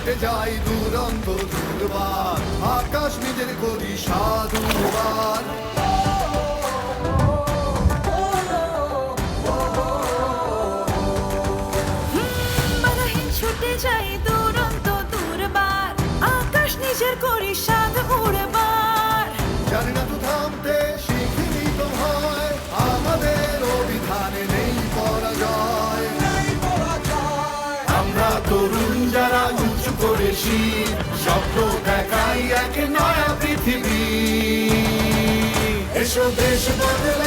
ছুটে যাই দুরন্ত দুর্বার, আকাশ নিজের করি সাধুবার। ছুটে যাই দুরন্ত দুর্বার, আকাশ নিজের করি সাধ উড়বার। জানি না তো থামতে, শিখিনি তো ভয়, আমাদের অভিধানে নেই পরাজয়। আমরা তরুণ যারা উঁচু করে শির, স্বপ্ন দেখাই এক নয়া পৃথিবী। এসো দেশ বদলে